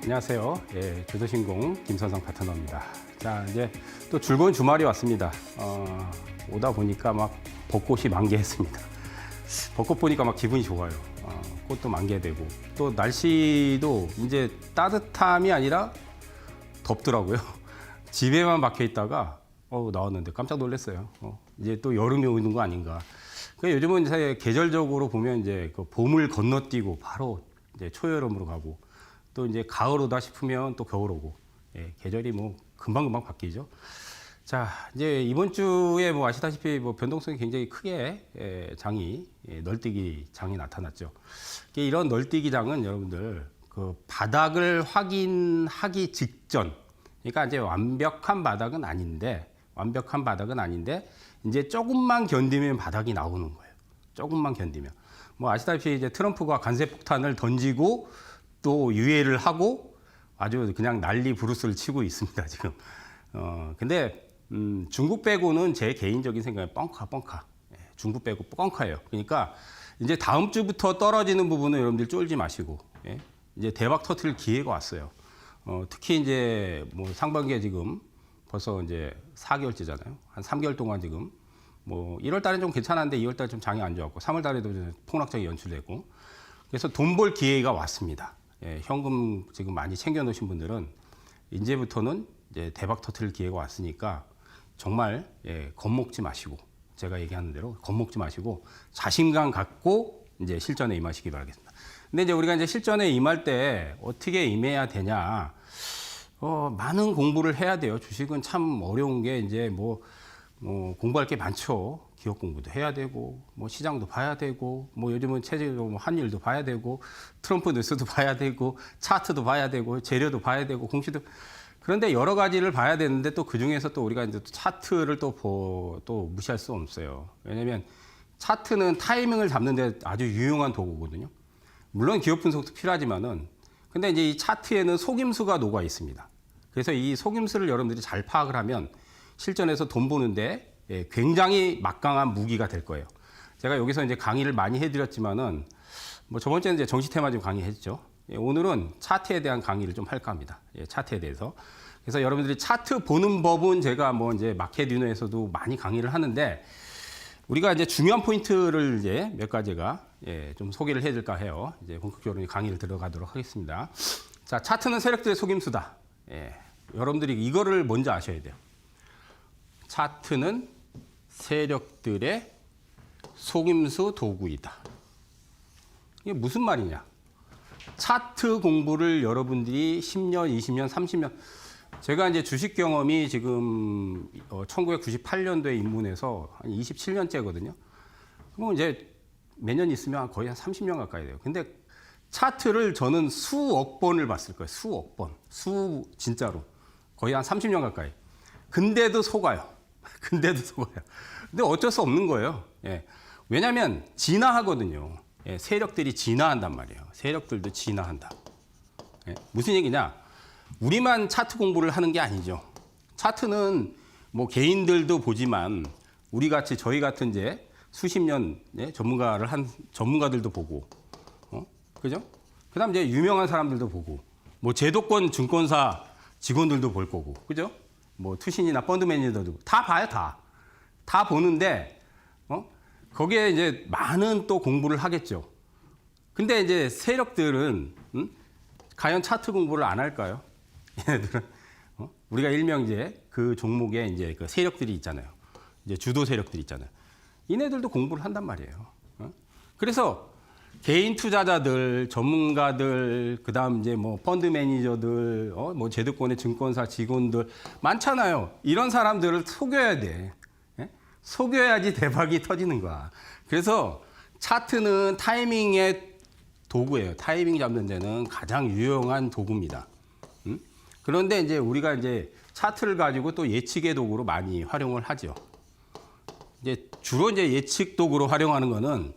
안녕하세요. 예, 주도신공 김선성 파트너입니다. 자, 이제 또 즐거운 주말이 왔습니다. 오다 보니까 막 벚꽃이 만개했습니다. 벚꽃 보니까 막 기분이 좋아요. 꽃도 만개되고 또 날씨도 이제 따뜻함이 아니라 덥더라고요. 집에만 박혀 있다가 나왔는데 깜짝 놀랐어요. 이제 또 여름이 오는 거 아닌가. 그러니까 요즘은 이제 계절적으로 보면 이제 그 봄을 건너뛰고 바로 이제 초여름으로 가고 또 이제 가을 오다 싶으면 또 겨울 오고, 예, 계절이 뭐 금방금방 바뀌죠. 자, 이제 이번 주에 뭐 아시다시피 뭐 변동성이 굉장히 크게 널뛰기 장이 나타났죠. 이런 널뛰기 장은 여러분들 그 바닥을 확인하기 직전, 그러니까 이제 완벽한 바닥은 아닌데 이제 조금만 견디면 바닥이 나오는 거예요. 조금만 견디면. 뭐 아시다시피 이제 트럼프가 관세폭탄을 던지고 또 유예를 하고 아주 그냥 난리 부르스를 치고 있습니다, 지금. 근데 중국 빼고는 제 개인적인 생각에 뻥카. 예, 중국 빼고 뻥카예요. 그러니까 이제 다음 주부터 떨어지는 부분은 여러분들 쫄지 마시고, 예? 이제 대박 터트릴 기회가 왔어요. 특히 이제 뭐 상반기에 지금 벌써 이제 4개월째잖아요. 한 3개월 동안 지금 뭐 1월 달엔 좀 괜찮았는데 2월 달에 좀 장이 안 좋았고 3월 달에도 폭락장이 연출되고, 그래서 돈 벌 기회가 왔습니다. 예, 현금 지금 많이 챙겨 놓으신 분들은 이제부터는 이제 대박 터트릴 기회가 왔으니까 정말, 예, 겁먹지 마시고, 제가 얘기하는 대로 겁먹지 마시고 자신감 갖고 이제 실전에 임하시기 바라겠습니다. 근데 이제 우리가 이제 실전에 임할 때 어떻게 임해야 되냐? 많은 공부를 해야 돼요. 주식은 참 어려운 게 이제 뭐 공부할 게 많죠. 기업 공부도 해야 되고, 뭐 시장도 봐야 되고, 뭐 요즘은 체제적으로 환율도 봐야 되고, 트럼프 뉴스도 봐야 되고, 차트도 봐야 되고, 재료도 봐야 되고, 공시도. 그런데 여러 가지를 봐야 되는데 또 그 중에서 또 우리가 이제 차트를 또 무시할 수 없어요. 왜냐면 차트는 타이밍을 잡는 데 아주 유용한 도구거든요. 물론 기업 분석도 필요하지만은, 근데 이제 이 차트에는 속임수가 녹아 있습니다. 그래서 이 속임수를 여러분들이 잘 파악을 하면 실전에서 돈 버는데, 예, 굉장히 막강한 무기가 될 거예요. 제가 여기서 이제 강의를 많이 해드렸지만은, 뭐 저번 주에는 이제 정시 테마주 강의했죠. 예, 오늘은 차트에 대한 강의를 좀 할까 합니다. 예, 차트에 대해서. 그래서 여러분들이 차트 보는 법은 제가 뭐 이제 마켓 유노에서도 많이 강의를 하는데, 우리가 이제 중요한 포인트를 이제 몇 가지가, 예, 좀 소개를 해드릴까 해요. 이제 본격적으로 강의를 들어가도록 하겠습니다. 자, 차트는 세력들의 속임수다. 예, 여러분들이 이거를 먼저 아셔야 돼요. 차트는 세력들의 속임수 도구이다. 이게 무슨 말이냐? 차트 공부를 여러분들이 10년, 20년, 30년, 제가 이제 주식 경험이 지금 1998년도에 입문해서 한 27년째거든요. 그럼 이제 몇 년 있으면 거의 한 30년 가까이 돼요. 근데 차트를 저는 수억 번을 봤을 거예요. 수억 번. 진짜로. 거의 한 30년 가까이. 근데도 속아요. 근데 어쩔 수 없는 거예요. 예. 왜냐하면 진화하거든요. 예, 세력들이 진화한단 말이에요. 세력들도 진화한다. 예, 무슨 얘기냐? 우리만 차트 공부를 하는 게 아니죠. 차트는 뭐 개인들도 보지만 우리같이 저희 같은 이제 수십 년, 예, 전문가들도 보고, 그죠? 그다음 이제 유명한 사람들도 보고, 뭐 제도권 증권사 직원들도 볼 거고, 그죠? 뭐 투신이나 펀드 매니저들도 다 봐요, 다 보는데, 거기에 이제 많은 또 공부를 하겠죠. 근데 이제 세력들은, 과연 차트 공부를 안 할까요? 얘네들은, 우리가 일명 이제 그 종목에 이제 그 세력들이 있잖아요. 이제 주도 세력들이 있잖아요. 얘네들도 공부를 한단 말이에요. 그래서 개인 투자자들, 전문가들, 그 다음 이제 뭐 펀드 매니저들, 뭐 제도권의 증권사 직원들 많잖아요. 이런 사람들을 속여야 돼. 예? 속여야지 대박이 터지는 거야. 그래서 차트는 타이밍의 도구예요. 타이밍 잡는 데는 가장 유용한 도구입니다. 그런데 이제 우리가 이제 차트를 가지고 또 예측의 도구로 많이 활용을 하죠. 이제 주로 이제 예측 도구로 활용하는 거는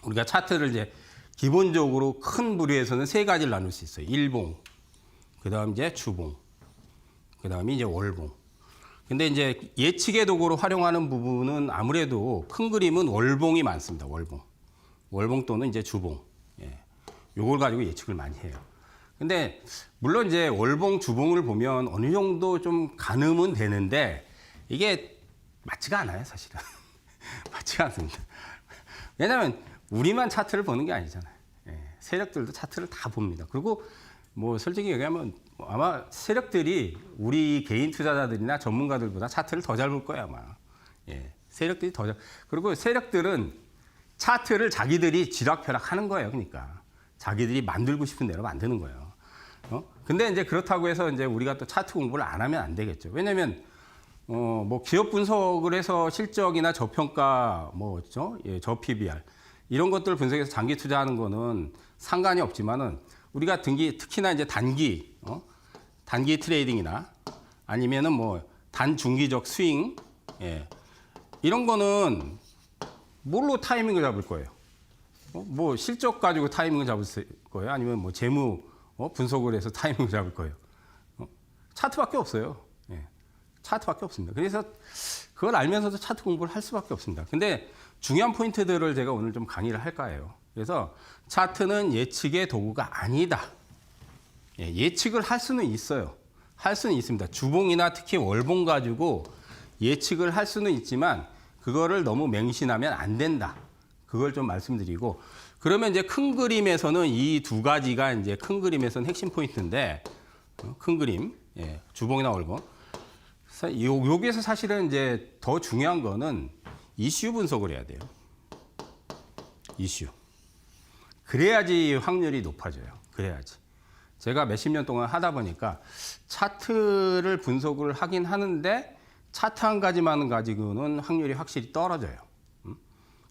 우리가 차트를 이제 기본적으로 큰 부류에서는 세 가지를 나눌 수 있어요. 일봉, 그 다음 이제 주봉, 그 다음에 이제 월봉. 근데 이제 예측의 도구로 활용하는 부분은 아무래도 큰 그림은 월봉이 많습니다. 월봉 또는 이제 주봉. 예. 요걸 가지고 예측을 많이 해요. 근데 물론 이제 월봉, 주봉을 보면 어느 정도 좀 가늠은 되는데 이게 맞지가 않아요, 사실은. 맞지가 않습니다. 왜냐하면 우리만 차트를 보는 게 아니잖아요. 예, 세력들도 차트를 다 봅니다. 그리고 뭐 솔직히 얘기하면 아마 세력들이 우리 개인 투자자들이나 전문가들보다 차트를 더 잘 볼 거예요, 아마. 예, 세력들이 더 잘. 그리고 세력들은 차트를 자기들이 쥐락펴락 하는 거예요, 그러니까. 자기들이 만들고 싶은 대로 만드는 거예요. 근데 이제 그렇다고 해서 이제 우리가 또 차트 공부를 안 하면 안 되겠죠. 왜냐면 뭐 기업 분석을 해서 실적이나 저평가, 예, 저 PBR 이런 것들 분석해서 장기 투자하는 거는 상관이 없지만은 우리가 특히나 이제 단기 트레이딩이나 아니면은 뭐 단중기적 스윙, 예, 이런 거는 뭘로 타이밍을 잡을 거예요? 뭐 실적 가지고 타이밍을 잡을 거예요? 아니면 뭐 재무 분석을 해서 타이밍을 잡을 거예요? 차트밖에 없어요. 예. 차트밖에 없습니다. 그래서 그걸 알면서도 차트 공부를 할 수밖에 없습니다. 근데 중요한 포인트들을 제가 오늘 좀 강의를 할까 해요. 그래서 차트는 예측의 도구가 아니다. 예, 예측을 할 수는 있어요. 할 수는 있습니다. 주봉이나 특히 월봉 가지고 예측을 할 수는 있지만 그거를 너무 맹신하면 안 된다. 그걸 좀 말씀드리고, 그러면 이제 큰 그림에서는 이 두 가지가 이제 큰 그림에서는 핵심 포인트인데, 큰 그림, 예, 주봉이나 월봉. 여기에서 사실은 이제 더 중요한 거는 이슈 분석을 해야 돼요. 이슈. 그래야지 확률이 높아져요. 그래야지. 제가 몇십 년 동안 하다 보니까 차트를 분석을 하긴 하는데 차트 한 가지만 가지고는 확률이 확실히 떨어져요.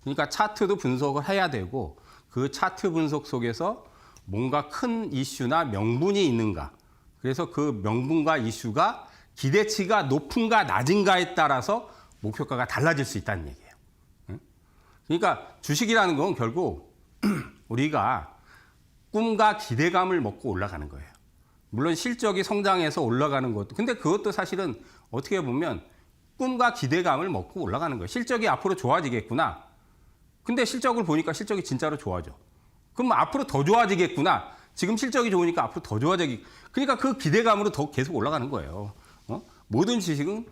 그러니까 차트도 분석을 해야 되고 그 차트 분석 속에서 뭔가 큰 이슈나 명분이 있는가. 그래서 그 명분과 이슈가 기대치가 높은가 낮은가에 따라서 목표가가 달라질 수 있다는 얘기예요. 그러니까 주식이라는 건 결국 우리가 꿈과 기대감을 먹고 올라가는 거예요. 물론 실적이 성장해서 올라가는 것도, 근데 그것도 사실은 어떻게 보면 꿈과 기대감을 먹고 올라가는 거예요. 실적이 앞으로 좋아지겠구나. 근데 실적을 보니까 실적이 진짜로 좋아져. 그럼 앞으로 더 좋아지겠구나. 지금 실적이 좋으니까 앞으로 더 좋아지겠. 그러니까 그 기대감으로 더 계속 올라가는 거예요. 모든 주식은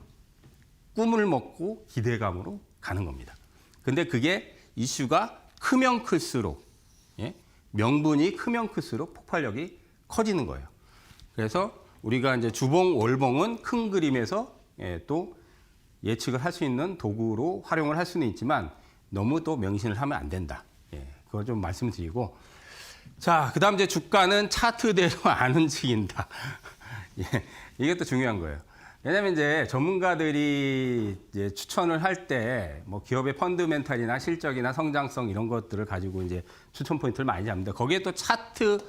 꿈을 먹고 기대감으로 가는 겁니다. 근데 그게 이슈가 크면 클수록, 예? 명분이 크면 클수록 폭발력이 커지는 거예요. 그래서 우리가 이제 주봉, 월봉은 큰 그림에서, 예, 또 예측을 할 수 있는 도구로 활용을 할 수는 있지만 너무 또 명신을 하면 안 된다. 예, 그걸 좀 말씀드리고. 자, 그 다음 이제 주가는 차트대로 안 움직인다. 예, 이게 또 중요한 거예요. 왜냐면 이제 전문가들이 이제 추천을 할 때 뭐 기업의 펀드멘탈이나 실적이나 성장성 이런 것들을 가지고 이제 추천 포인트를 많이 잡는데 거기에 또 차트가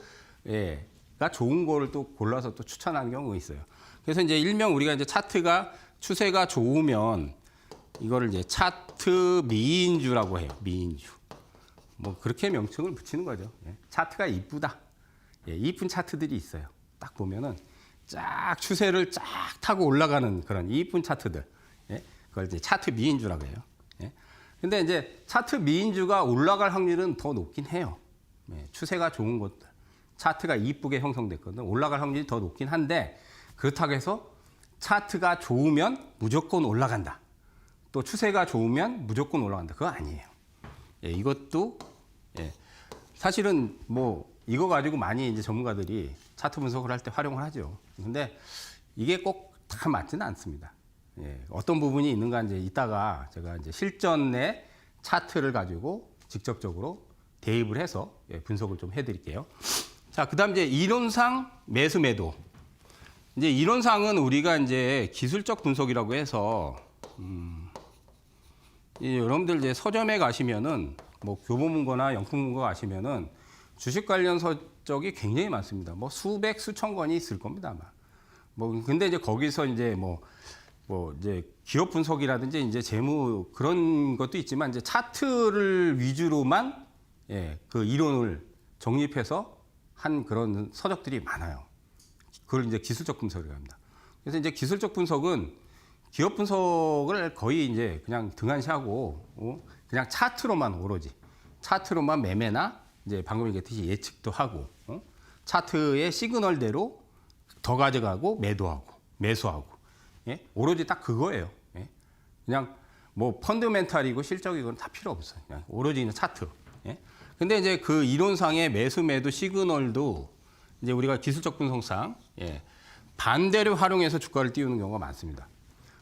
좋은 거를 또 골라서 또 추천하는 경우가 있어요. 그래서 이제 일명 우리가 이제 차트가 추세가 좋으면 이거를 이제 차트 미인주라고 해요. 미인주. 뭐 그렇게 명칭을 붙이는 거죠. 예. 차트가 이쁘다. 예, 이쁜 차트들이 있어요. 딱 보면은 쫙 추세를 쫙 타고 올라가는 그런 이쁜 차트들. 예? 그걸 이제 차트 미인주라고 해요. 예? 근데 이제 차트 미인주가 올라갈 확률은 더 높긴 해요. 예, 추세가 좋은 것들. 차트가 이쁘게 형성됐거든. 올라갈 확률이 더 높긴 한데 그렇다고 해서 차트가 좋으면 무조건 올라간다. 또 추세가 좋으면 무조건 올라간다. 그거 아니에요. 예, 이것도, 예, 사실은 뭐 이거 가지고 많이 이제 전문가들이 차트 분석을 할 때 활용을 하죠. 근데 이게 꼭 다 맞지는 않습니다. 예, 어떤 부분이 있는가 이제 이따가 제가 이제 실전의 차트를 가지고 직접적으로 대입을 해서, 예, 분석을 좀 해드릴게요. 자, 그다음 이제 이론상 매수 매도. 이제 이론상은 우리가 이제 기술적 분석이라고 해서, 여러분들 이제 서점에 가시면은 뭐 교보문고나 영풍문고 가시면은 주식 관련 서적이 굉장히 많습니다. 뭐 수백 수천 권이 있을 겁니다, 아마. 뭐 근데 이제 거기서 이제 뭐 이제 기업 분석이라든지 이제 재무 그런 것도 있지만 이제 차트를 위주로만, 예, 그 이론을 정립해서 한 그런 서적들이 많아요. 그걸 이제 기술적 분석이라고 합니다. 그래서 이제 기술적 분석은 기업 분석을 거의 이제 그냥 등한시하고, 그냥 차트로만 오로지 차트로만 매매나 이제 방금 얘기했듯이 예측도 하고, 차트의 시그널대로 더 가져가고 매수하고. 예? 오로지 딱 그거예요. 예? 그냥 뭐 펀드멘탈이고 실적이고는 다 필요 없어요. 그냥 오로지 그냥 차트. 예? 근데 이제 그 이론상의 매수 매도 시그널도 이제 우리가 기술적 분석상 반대로 활용해서 주가를 띄우는 경우가 많습니다.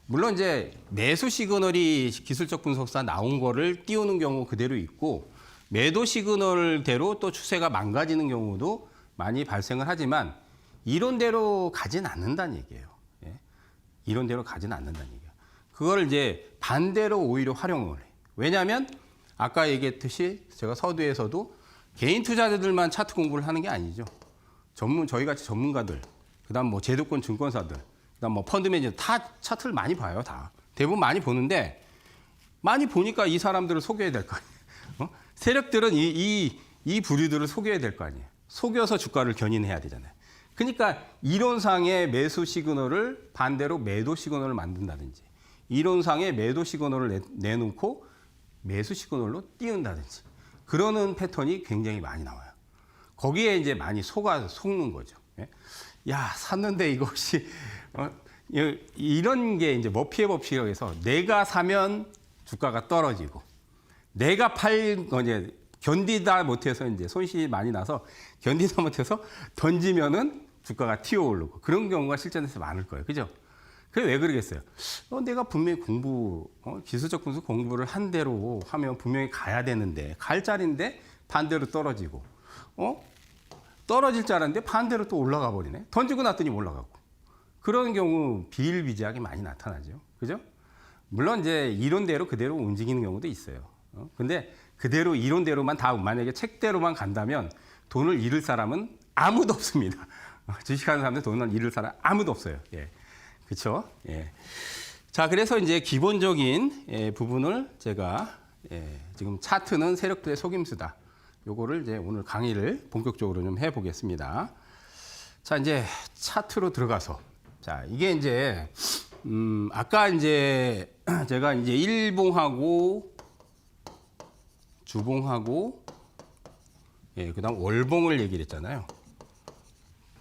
물론 이제 매수 시그널이 기술적 분석상 나온 거를 띄우는 경우 그대로 있고 매도 시그널대로 또 추세가 망가지는 경우도 많이 발생을 하지만 이론대로 가진 않는다는 얘기예요. 예? 이론대로 가진 않는다는 얘기예요. 그걸 이제 반대로 오히려 활용을 해요. 왜냐하면 아까 얘기했듯이 제가 서두에서도 개인 투자자들만 차트 공부를 하는 게 아니죠. 저희 같이 전문가들, 그다음 뭐 제도권 증권사들, 그다음 뭐 펀드 매니저 다 차트를 많이 봐요. 다 대부분 많이 보는데 많이 보니까 이 사람들을 속여야 될 거 아니에요. 세력들은 이 부류들을 속여야 될 거 아니에요. 속여서 주가를 견인해야 되잖아요. 그러니까 이론상의 매수 시그널을 반대로 매도 시그널을 만든다든지 이론상의 매도 시그널을 내놓고 매수 시그널로 띄운다든지 그러는 패턴이 굉장히 많이 나와요. 거기에 이제 많이 속는 거죠. 야, 샀는데 이것이 이런 게 이제 머피의 법칙이라고 해서 내가 사면 주가가 떨어지고 내가 이제 견디다 못해서 이제 손실이 많이 나서 견디다 못해서 던지면은 주가가 튀어오르고 그런 경우가 실전에서 많을 거예요. 그죠? 그게 왜 그러겠어요? 내가 분명히 기술적 분석 공부를 한 대로 하면 분명히 가야 되는데 갈 자리인데 반대로 떨어지고 떨어질 줄 알았는데 반대로 또 올라가 버리네. 던지고 났더니 올라가고. 그런 경우 비일비재하게 많이 나타나죠. 그죠? 물론 이제 이론대로 그대로 움직이는 경우도 있어요. 근데 그대로 이론대로만 다 만약에 책대로만 간다면 돈을 잃을 사람은 아무도 없습니다. 주식하는 사람들 돈을 잃을 사람 아무도 없어요. 예. 그렇죠? 예. 자, 그래서 이제 기본적인 부분을 제가 지금 차트는 세력들의 속임수다. 요거를 이제 오늘 강의를 본격적으로 좀 해보겠습니다. 자, 이제 차트로 들어가서 자, 이게 이제 아까 이제 제가 이제 일봉하고 주봉하고 그다음 월봉을 얘기를 했잖아요.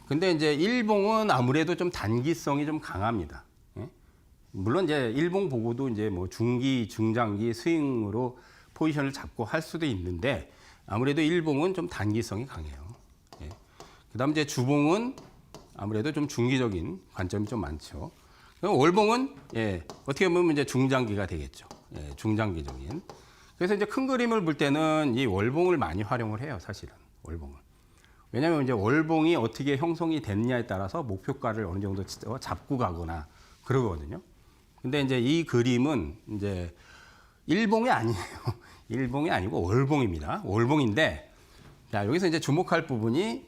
근데 이제 일봉은 아무래도 좀 단기성이 좀 강합니다. 물론 이제 일봉 보고도 이제 뭐 중기, 중장기 스윙으로 포지션을 잡고 할 수도 있는데 아무래도 일봉은 좀 단기성이 강해요. 그다음 이제 주봉은 아무래도 좀 중기적인 관점이 좀 많죠. 월봉은 어떻게 보면 이제 중장기가 되겠죠. 중장기적인. 그래서 이제 큰 그림을 볼 때는 이 월봉을 많이 활용을 해요, 사실은 월봉을. 왜냐하면 이제 월봉이 어떻게 형성이 됐냐에 따라서 목표가를 어느 정도 잡고 가거나 그러거든요. 근데 이제 이 그림은 이제 일봉이 아니에요. 일봉이 아니고 월봉입니다. 월봉인데, 자, 여기서 이제 주목할 부분이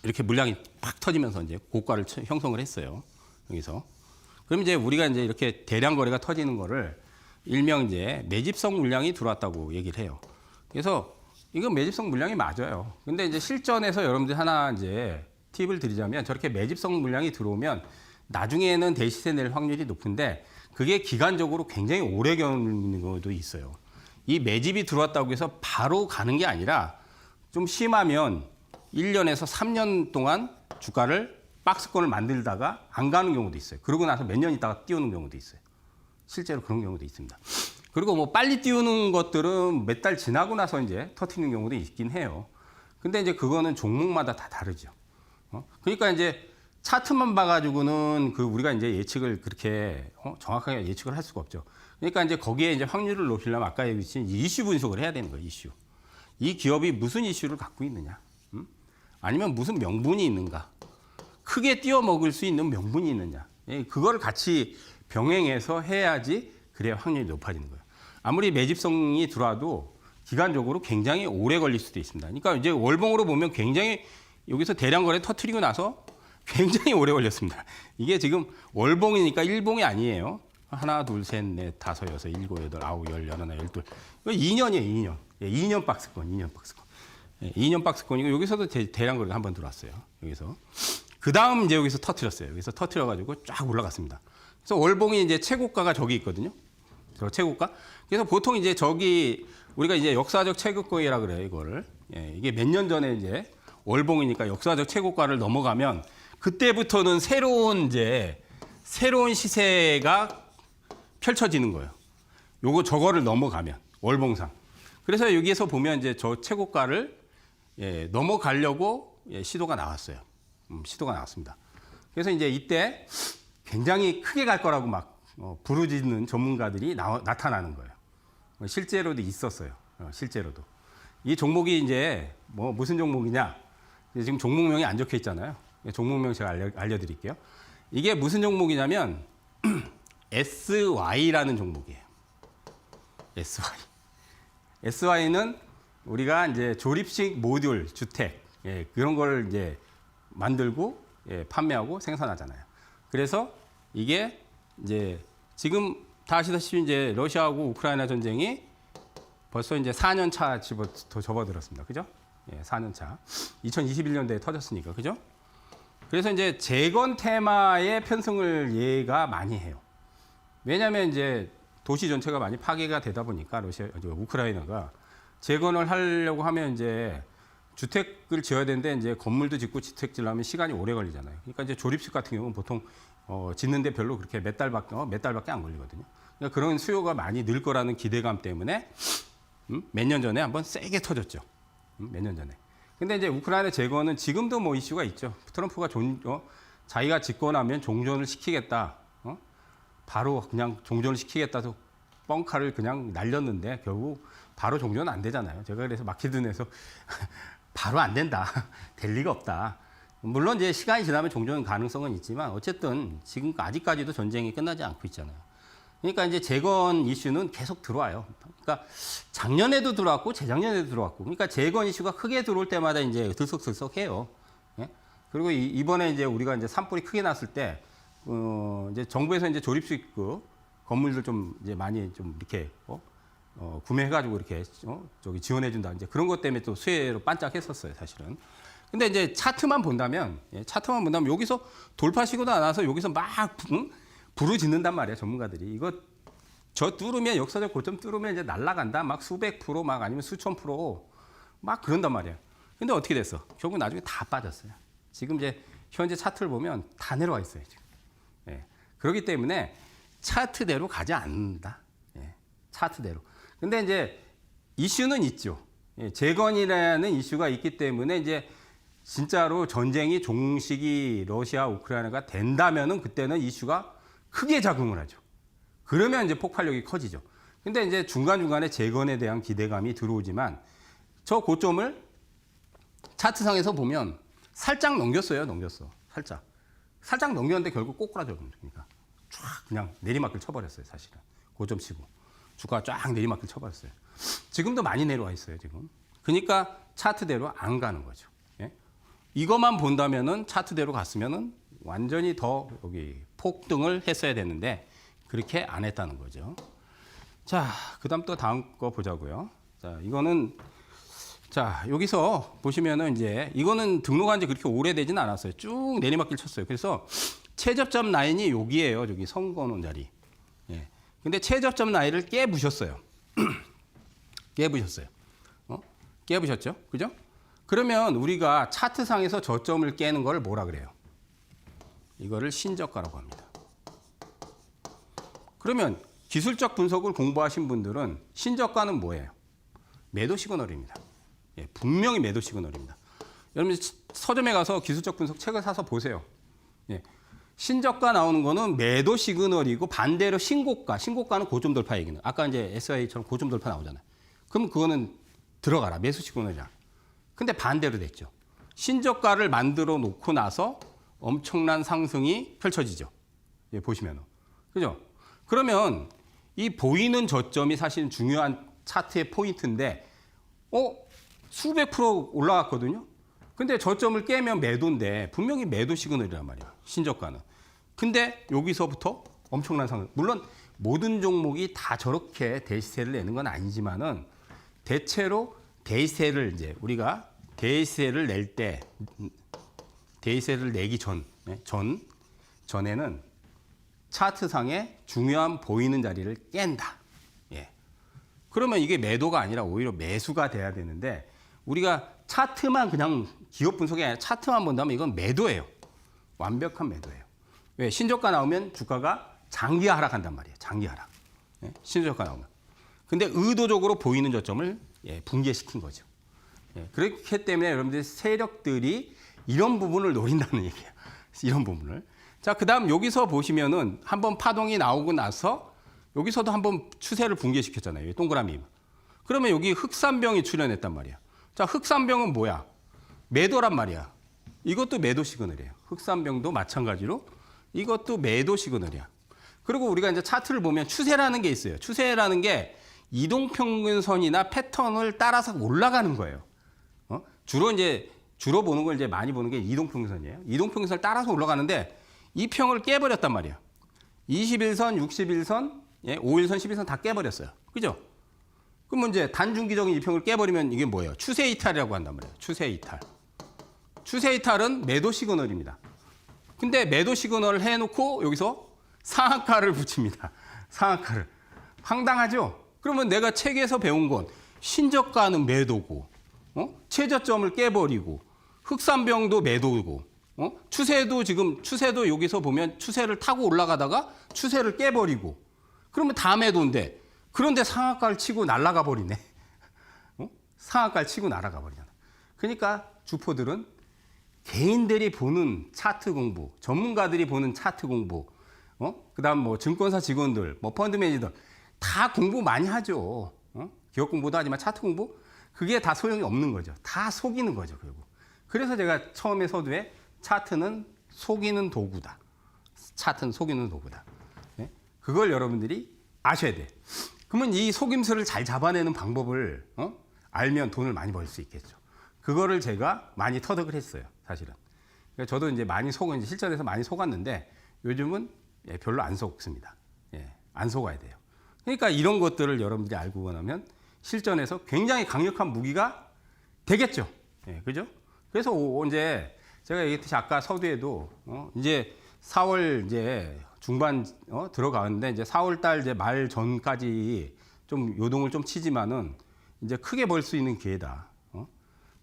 이렇게 물량이 팍 터지면서 이제 고가를 형성을 했어요. 여기서. 그럼 이제 우리가 이제 이렇게 대량 거래가 터지는 거를 일명 이제 매집성 물량이 들어왔다고 얘기를 해요. 그래서 이건 매집성 물량이 맞아요. 근데 이제 실전에서 여러분들 하나 이제 팁을 드리자면 저렇게 매집성 물량이 들어오면 나중에는 대시세 낼 확률이 높은데 그게 기간적으로 굉장히 오래 겨누는 것도 있어요. 이 매집이 들어왔다고 해서 바로 가는 게 아니라 좀 심하면 1년에서 3년 동안 주가를 박스권을 만들다가 안 가는 경우도 있어요. 그러고 나서 몇 년 있다가 띄우는 경우도 있어요. 실제로 그런 경우도 있습니다. 그리고 뭐 빨리 띄우는 것들은 몇 달 지나고 나서 이제 터트리는 경우도 있긴 해요. 근데 이제 그거는 종목마다 다 다르죠. 그러니까 이제 차트만 봐가지고는 그 우리가 이제 예측을 그렇게 정확하게 예측을 할 수가 없죠. 그러니까 이제 거기에 이제 확률을 높이려면 아까 얘기했듯이 이슈 분석을 해야 되는 거예요. 이슈. 이 기업이 무슨 이슈를 갖고 있느냐, 아니면 무슨 명분이 있는가, 크게 띄워 먹을 수 있는 명분이 있느냐, 그거를 같이 병행해서 해야지 그래야 확률이 높아지는 거예요. 아무리 매집성이 들어와도 기간적으로 굉장히 오래 걸릴 수도 있습니다. 그러니까 이제 월봉으로 보면 굉장히 여기서 대량 거래 터트리고 나서 굉장히 오래 걸렸습니다. 이게 지금 월봉이니까 일봉이 아니에요. 하나, 둘, 셋, 넷, 다섯, 여섯, 일곱, 여덟, 아홉, 열, 열하나, 열둘. 2년이에요, 2년. 2년 박스권, 2년 박스권. 2년 박스권이고 여기서도 대량 거래가 한번 들어왔어요. 여기서. 그 다음 이제 여기서 터트렸어요. 여기서 터트려가지고 쫙 올라갔습니다. 그래서 월봉이 이제 최고가가 저기 있거든요. 저 최고가. 그래서 보통 이제 저기 우리가 이제 역사적 최고가라 그래요, 이거를. 이게 몇 년 전에 이제 월봉이니까 역사적 최고가를 넘어가면 그때부터는 새로운 시세가 펼쳐지는 거예요. 저거를 넘어가면 월봉상. 그래서 여기에서 보면 이제 저 최고가를 넘어가려고 시도가 나왔어요. 시도가 나왔습니다. 그래서 이제 이때 굉장히 크게 갈 거라고 막 부르짖는 전문가들이 나타나는 거예요. 실제로도 있었어요. 실제로도. 이 종목이 이제 무슨 종목이냐? 지금 종목명이 안 적혀 있잖아요. 종목명 제가 알려드릴게요. 이게 무슨 종목이냐면 SY라는 종목이에요. SY. SY는 우리가 이제 조립식 모듈 주택 그런 걸 이제 만들고 판매하고 생산하잖아요. 그래서 이게 이제 지금 다 아시다시피 이제 러시아하고 우크라이나 전쟁이 벌써 이제 4년 차 접어들었습니다. 그죠? 4년 차. 2021년도에 터졌으니까. 그죠? 그래서 이제 재건 테마의 편승을 얘가 많이 해요. 왜냐하면 이제 도시 전체가 많이 파괴가 되다 보니까 우크라이나가 재건을 하려고 하면 이제 주택을 지어야 되는데 이제 건물도 짓고 주택 지으려면 시간이 오래 걸리잖아요. 그러니까 이제 조립식 같은 경우는 보통 짓는데 별로 그렇게 몇 달밖에 안 걸리거든요. 그러니까 그런 수요가 많이 늘 거라는 기대감 때문에 몇 년 전에 한번 세게 터졌죠. 몇 년 전에. 근데 이제 우크라이나 재건은 지금도 뭐 이슈가 있죠. 트럼프가 자기가 집권하면 종전을 시키겠다. 바로 그냥 종전을 시키겠다서 뻥카를 그냥 날렸는데 결국 바로 종전은 안 되잖아요. 제가 그래서 마키든에서 바로 안 된다. 될 리가 없다. 물론 이제 시간이 지나면 종전 가능성은 있지만 어쨌든 지금 아직까지도 전쟁이 끝나지 않고 있잖아요. 그러니까 이제 재건 이슈는 계속 들어와요. 그러니까 작년에도 들어왔고 재작년에도 들어왔고. 그러니까 재건 이슈가 크게 들어올 때마다 이제 들썩들썩해요. 예? 그리고 이번에 이제 우리가 이제 산불이 크게 났을 때 이제 정부에서 이제 조립식 건물들 좀 이제 많이 좀 이렇게 구매해가지고 이렇게 지원해준다. 이제 그런 것 때문에 또 수혜로 반짝했었어요, 사실은. 근데 이제 차트만 본다면 여기서 돌파시고도 안 와서 여기서 막 부르짖는단 말이에요, 전문가들이. 저 뚫으면 역사적 고점 뚫으면 이제 날아간다. 막 수백 프로 막 아니면 수천 프로 막 그런단 말이에요. 근데 어떻게 됐어? 결국 나중에 다 빠졌어요. 지금 이제 현재 차트를 보면 다 내려와 있어요, 지금. 그렇기 때문에 차트대로 가지 않는다. 차트대로. 근데 이제 이슈는 있죠. 재건이라는 이슈가 있기 때문에 이제 진짜로 전쟁이 종식이 러시아, 우크라이나가 된다면은 그때는 이슈가 크게 작용을 하죠. 그러면 이제 폭발력이 커지죠. 근데 이제 중간중간에 재건에 대한 기대감이 들어오지만 저 고점을 차트상에서 보면 살짝 넘겼어요. 살짝 넘겼는데 결국 꼬꾸라져 버리니까 쫙 그냥 내리막길 쳐버렸어요. 사실은 고점 치고 주가가 쫙 내리막길 쳐버렸어요. 지금도 많이 내려와 있어요. 지금. 그러니까 차트대로 안 가는 거죠. 이것만 본다면은 차트대로 갔으면은 완전히 더 여기 폭등을 했어야 되는데 그렇게 안 했다는 거죠. 자, 그다음 또 다음 거 보자고요. 자, 이거는 여기서 보시면은 이제 이거는 등록한 지 그렇게 오래되진 않았어요. 쭉 내리막길 쳤어요. 그래서 최저점 라인이 여기예요. 저기 선거놓은 자리. 근데 최저점 라인을 깨부셨어요. 깨부셨죠? 그죠? 그러면 우리가 차트상에서 저점을 깨는 걸 뭐라 그래요? 이거를 신저가라고 합니다. 그러면 기술적 분석을 공부하신 분들은 신저가는 뭐예요? 매도 시그널입니다. 분명히 매도 시그널입니다. 여러분 서점에 가서 기술적 분석 책을 사서 보세요. 신저가 나오는 거는 매도 시그널이고 반대로 신고가는 고점 돌파 얘기는 아까 이제 SI처럼 고점 돌파 나오잖아요. 그럼 그거는 들어가라 매수 시그널이야. 근데 반대로 됐죠. 신저가를 만들어 놓고 나서 엄청난 상승이 펼쳐지죠. 보시면. 그죠? 그러면 이 보이는 저점이 사실 중요한 차트의 포인트인데, 수백 프로 올라갔거든요? 근데 저점을 깨면 매도인데, 분명히 매도 시그널이란 말이야. 신저가는. 근데 여기서부터 엄청난 상승. 물론 모든 종목이 다 저렇게 대시세를 내는 건 아니지만은, 대체로 대시세를 이제 우리가 대시세를 낼 때, 대시세를 내기 전에는 차트상에 중요한 보이는 자리를 깬다. 그러면 이게 매도가 아니라 오히려 매수가 돼야 되는데 우리가 차트만 그냥 기업 분석이 아니라 차트만 본다면 이건 매도예요. 완벽한 매도예요. 왜? 신저가 나오면 주가가 장기 하락한단 말이에요. 장기 하락. 예? 신저가 나오면. 근데 의도적으로 보이는 저점을 붕괴시킨 거죠. 예, 그렇기 때문에 여러분들 세력들이 이런 부분을 노린다는 얘기예요. 이런 부분을. 자, 그다음 여기서 보시면은 한번 파동이 나오고 나서 여기서도 한번 추세를 붕괴시켰잖아요. 동그라미. 그러면 여기 흑산병이 출현했단 말이야. 자, 흑산병은 뭐야? 매도란 말이야. 이것도 매도 시그널이에요. 흑산병도 마찬가지로 이것도 매도 시그널이야. 그리고 우리가 이제 차트를 보면 추세라는 게 있어요. 추세라는 게 이동평균선이나 패턴을 따라서 올라가는 거예요. 주로 보는 걸 이제 많이 보는 게 이동평균선이에요. 이동평균선을 따라서 올라가는데 이 평을 깨버렸단 말이야. 21선, 61선, 5일선, 11선 다 깨버렸어요. 그죠? 그럼 이제 단중기적인 이 평을 깨버리면 이게 뭐예요? 추세 이탈이라고 한단 말이에요. 추세 이탈. 추세 이탈은 매도 시그널입니다. 근데 매도 시그널을 해놓고 여기서 상한가를 붙입니다. 상한가를. 황당하죠? 그러면 내가 책에서 배운 건 신저가는 매도고, 최저점을 깨버리고, 흑산병도 매도고, 추세도 여기서 보면 추세를 타고 올라가다가 추세를 깨버리고, 그러면 다 매도인데, 그런데 상한가를 치고 날아가 버리네. 상한가를 치고 날아가 버리잖아. 그러니까 주포들은 개인들이 보는 차트 공부, 전문가들이 보는 차트 공부, 그다음 뭐 증권사 직원들, 뭐 펀드 매니저들 다 공부 많이 하죠. 기업 공부도 하지만 차트 공부 그게 다 소용이 없는 거죠. 다 속이는 거죠, 결국. 그래서 제가 처음에 서두에 차트는 속이는 도구다. 차트는 속이는 도구다. 네? 그걸 여러분들이 아셔야 돼. 그러면 이 속임수를 잘 잡아내는 방법을 알면 돈을 많이 벌 수 있겠죠. 그거를 제가 많이 터득을 했어요, 사실은. 그러니까 저도 이제 많이 이제 실전에서 많이 속았는데 요즘은 별로 안 속습니다. 안 속아야 돼요. 그러니까 이런 것들을 여러분들이 알고 나면 실전에서 굉장히 강력한 무기가 되겠죠. 그죠? 그래서 이제 제가 얘기했듯이 아까 서두에도 이제 4월 이제 중반 들어가는데 이제 4월 달 이제 말 전까지 좀 요동을 좀 치지만은 이제 크게 벌 수 있는 기회다.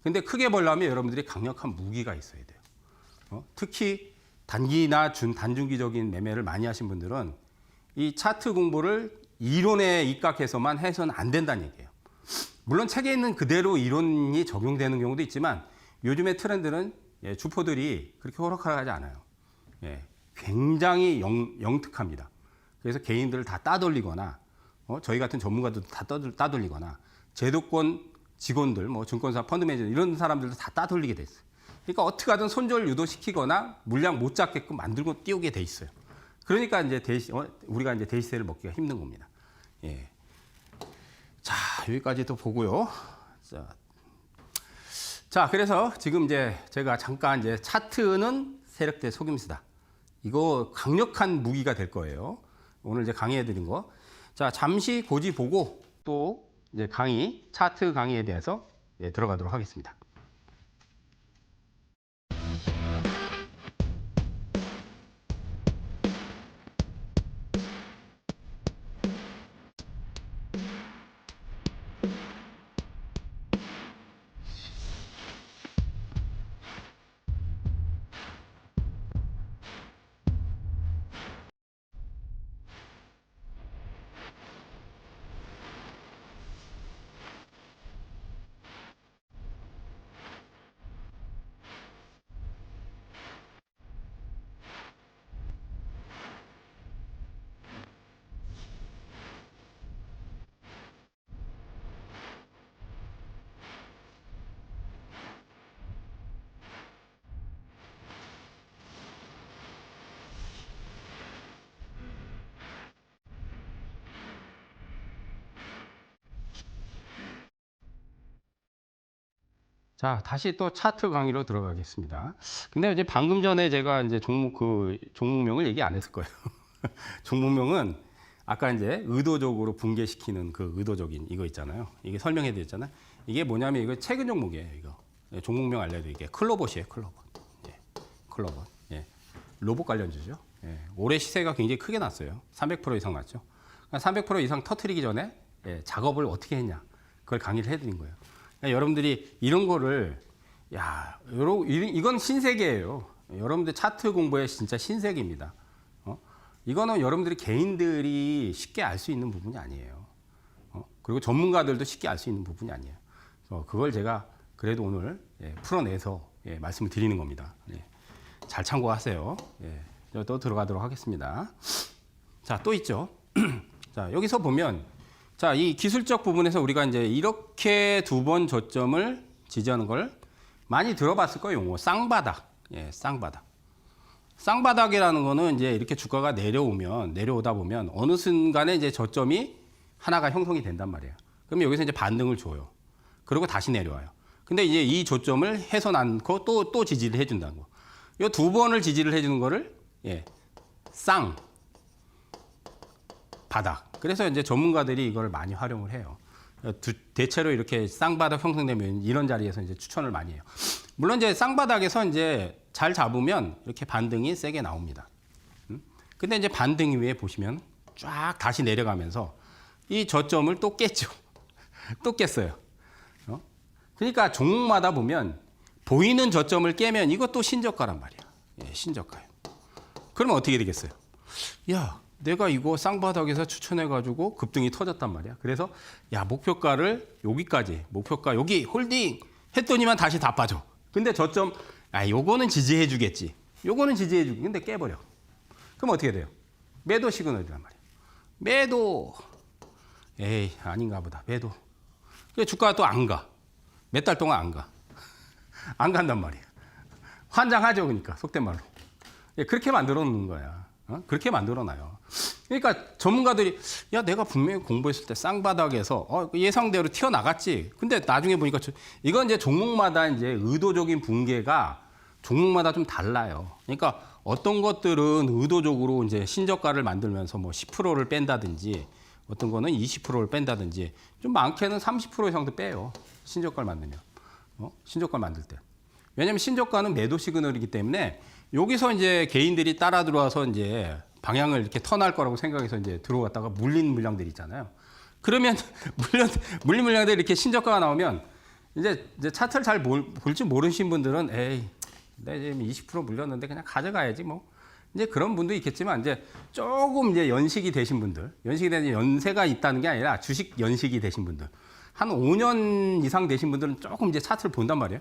근데 크게 벌려면 여러분들이 강력한 무기가 있어야 돼요. 특히 단기나 단중기적인 매매를 많이 하신 분들은 이 차트 공부를 이론에 입각해서만 해서는 안 된다는 얘기예요. 물론 책에 있는 그대로 이론이 적용되는 경우도 있지만 요즘의 트렌드는 주포들이 그렇게 호락호락하지 않아요. 굉장히 영특합니다. 그래서 개인들을 다 따돌리거나 저희 같은 전문가들도 다 따돌리거나 제도권 직원들, 뭐 증권사 펀드 매니저 이런 사람들도 다 따돌리게 돼 있어요. 그러니까 어떻게 하든 손절 유도시키거나 물량 못 잡게끔 만들고 띄우게 돼 있어요. 그러니까 이제 우리가 이제 대시세를 먹기가 힘든 겁니다. 자, 여기까지도 보고요. 자, 그래서 지금 이제 제가 잠깐 이제 차트는 세력대 속임수다. 이거 강력한 무기가 될 거예요. 오늘 이제 강의해 드린 거. 자, 잠시 고지 보고 또 이제 차트 강의에 대해서 들어가도록 하겠습니다. 자, 다시 또 차트 강의로 들어가겠습니다. 근데 이제 방금 전에 제가 이제 종목명을 얘기 안 했을 거예요. 종목명은 아까 이제 의도적으로 붕괴시키는 그 의도적인 이거 있잖아요. 이게 설명해 드렸잖아요. 이게 뭐냐면 이거 최근 종목이에요, 이거. 종목명 알려드릴게요. 클로봇이에요, 클로봇. 클로봇. 로봇 관련주죠. 올해 시세가 굉장히 크게 났어요. 300% 이상 났죠. 300% 이상 터트리기 전에 작업을 어떻게 했냐. 그걸 강의를 해드린 거예요. 그러니까 여러분들이 이런 거를 이건 신세계예요. 여러분들 차트 공부의 진짜 신세계입니다. 이거는 여러분들이 개인들이 쉽게 알 수 있는 부분이 아니에요. 그리고 전문가들도 쉽게 알 수 있는 부분이 아니에요. 그걸 제가 그래도 오늘 풀어내서 말씀을 드리는 겁니다. 잘 참고하세요. 또 들어가도록 하겠습니다. 자, 또 있죠. 자, 여기서 보면, 자, 이 기술적 부분에서 우리가 이제 이렇게 두 번 저점을 지지하는 걸 많이 들어봤을 거예요. 용어. 쌍바닥. 쌍바닥. 쌍바닥이라는 거는 이제 이렇게 주가가 내려오다 보면 어느 순간에 이제 저점이 하나가 형성이 된단 말이에요. 그러면 여기서 이제 반등을 줘요. 그리고 다시 내려와요. 근데 이제 이 저점을 해서 않고 또 지지를 해준다는 거. 이 두 번을 지지를 해주는 거를, 쌍. 바닥. 그래서 이제 전문가들이 이걸 많이 활용을 해요. 대체로 이렇게 쌍바닥 형성되면 이런 자리에서 이제 추천을 많이 해요. 물론 이제 쌍바닥에서 이제 잘 잡으면 이렇게 반등이 세게 나옵니다. 근데 이제 반등 이후에 보시면 쫙 다시 내려가면서 이 저점을 또 깼죠. 또 깼어요. 그러니까 종목마다 보면 보이는 저점을 깨면 이것도 신저가란 말이야. 신저가예요. 그러면 어떻게 되겠어요? 야, 내가 이거 쌍바닥에서 추천해가지고 급등이 터졌단 말이야. 그래서 야, 목표가를 여기까지, 목표가 여기 홀딩 했더니만 다시 다 빠져. 근데 저점, 요거는 지지해주겠지. 요거는 지지해주기. 근데 깨버려. 그럼 어떻게 돼요? 매도 시그널이란 말이야. 매도. 에이, 아닌가 보다. 매도. 그래, 주가가 또 안 가. 몇 달 동안 안 가. 안 간단 말이야. 환장하죠, 그러니까. 속된 말로. 그렇게 만들어 놓는 거야. 그렇게 만들어 놔요. 그러니까 전문가들이 야, 내가 분명히 공부했을 때 쌍바닥에서 예상대로 튀어나갔지. 근데 나중에 보니까 이건 이제 종목마다 이제 의도적인 붕괴가 종목마다 좀 달라요. 그러니까 어떤 것들은 의도적으로 이제 신저가를 만들면서 뭐 10%를 뺀다든지 어떤 거는 20%를 뺀다든지 좀 많게는 30% 이상도 빼요. 신저가를 만들면. 신저가를 만들 때. 왜냐면 신저가는 매도 시그널이기 때문에 여기서 이제 개인들이 따라 들어와서 이제 방향을 이렇게 턴할 거라고 생각해서 이제 들어왔다가 물린 물량들이 있잖아요. 그러면 물린 물량들이 이렇게 신저가가 나오면 이제 차트를 잘 볼지 모르신 분들은 에이, 내가 지금 20% 물렸는데 그냥 가져가야지 뭐. 이제 그런 분도 있겠지만 이제 조금 이제 연식이 되신 분들, 연식이 된 연세가 있다는 게 아니라 주식 연식이 되신 분들. 한 5년 이상 되신 분들은 조금 이제 차트를 본단 말이에요.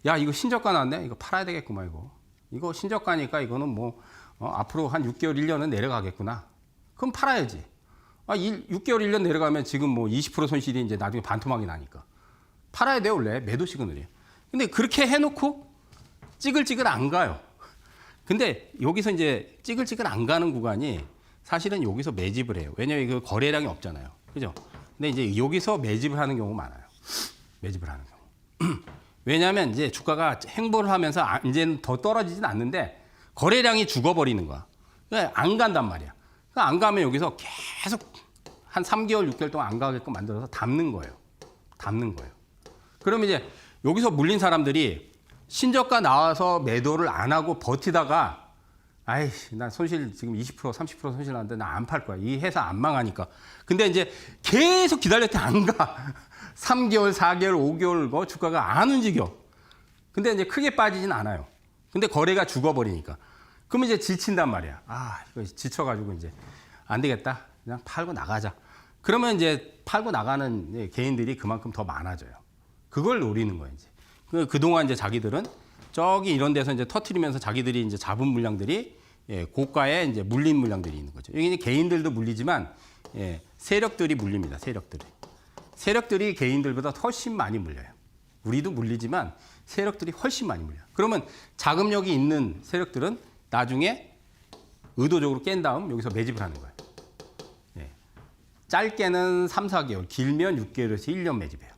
야, 이거 신저가 나왔네. 이거 팔아야 되겠구만, 이거. 이거 신저가니까 이거는 뭐 앞으로 한 6개월, 1년은 내려가겠구나. 그럼 팔아야지. 6개월, 1년 내려가면 지금 뭐 20% 손실이 이제 나중에 반토막이 나니까. 팔아야 돼요, 원래. 매도 시그널이에요. 근데 그렇게 해놓고 찌글찌글 안 가요. 근데 여기서 이제 찌글찌글 안 가는 구간이 사실은 여기서 매집을 해요. 왜냐면 그 거래량이 없잖아요. 그죠? 근데 이제 여기서 매집을 하는 경우가 많아요. 매집을 하는 경우. 왜냐하면 이제 주가가 행보를 하면서 이제는 더 떨어지진 않는데 거래량이 죽어버리는 거야. 그러니까 안 간단 말이야. 그러니까 안 가면 여기서 계속 한 3개월, 6개월 동안 안 가게끔 만들어서 담는 거예요. 담는 거예요. 그러면 이제 여기서 물린 사람들이 신저가 나와서 매도를 안 하고 버티다가 아이씨, 나 손실 지금 20%, 30% 손실 나는데 나 안 팔 거야. 이 회사 안 망하니까. 근데 이제 계속 기다렸더니 안 가. 3개월, 4개월, 5개월 주가가 안 움직여. 근데 이제 크게 빠지진 않아요. 근데 거래가 죽어버리니까. 그러면 이제 지친단 말이야. 이거 지쳐가지고 이제 안 되겠다. 그냥 팔고 나가자. 그러면 이제 팔고 나가는 개인들이 그만큼 더 많아져요. 그걸 노리는 거예요, 이제. 그동안 이제 자기들은 저기 이런 데서 이제 터트리면서 자기들이 이제 잡은 물량들이 고가에 이제 물린 물량들이 있는 거죠. 여기 이제 개인들도 물리지만 세력들이 물립니다. 세력들이 개인들보다 훨씬 많이 물려요. 우리도 물리지만 세력들이 훨씬 많이 물려요. 그러면 자금력이 있는 세력들은 나중에 의도적으로 깬 다음 여기서 매집을 하는 거예요. 짧게는 3, 4개월, 길면 6개월에서 1년 매집해요.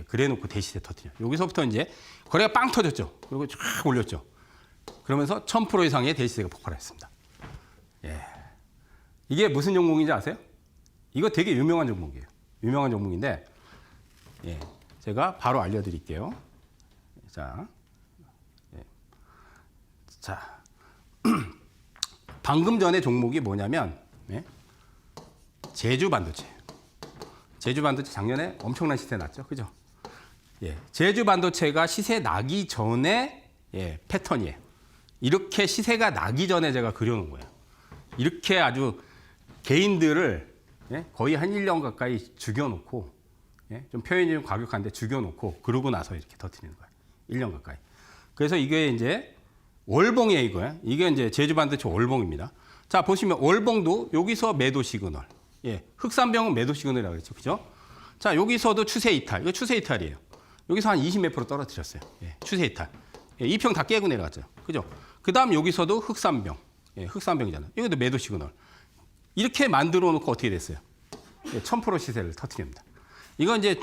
그래 놓고 대시세 터뜨려. 여기서부터 이제 거래가 빵 터졌죠. 그리고 쫙 올렸죠. 그러면서 1000% 이상의 대시세가 폭발했습니다. 이게 무슨 종목인지 아세요? 이거 되게 유명한 종목이에요. 유명한 종목인데, 제가 바로 알려드릴게요. 자, 방금 전에 종목이 뭐냐면, 제주 반도체. 제주 반도체 작년에 엄청난 시세 났죠. 그죠? 예, 제주 반도체가 시세 나기 전에 예, 패턴이에요. 이렇게 시세가 나기 전에 제가 그려놓은 거예요. 이렇게 아주 개인들을 예, 거의 한 1년 가까이 죽여놓고 예, 좀 표현이 좀 과격한데 죽여놓고 그러고 나서 이렇게 터뜨리는 거예요. 1년 가까이. 그래서 이게 이제 월봉이에요, 이거요. 이게 이제 제주 반도체 월봉입니다. 자, 보시면 월봉도 여기서 매도 시그널. 예, 흑산병은 매도 시그널이라고 그랬죠. 그죠? 자, 여기서도 추세 이탈. 이거 추세 이탈이에요. 여기서 한 20 몇 프로 떨어뜨렸어요. 예, 추세 이탈. 예, 2평 다 깨고 내려갔죠. 그죠? 그 다음 여기서도 흑산병. 예, 흑산병이잖아요. 이것도 매도 시그널. 이렇게 만들어 놓고 어떻게 됐어요? 예, 1000% 시세를 터뜨립니다. 이건 이제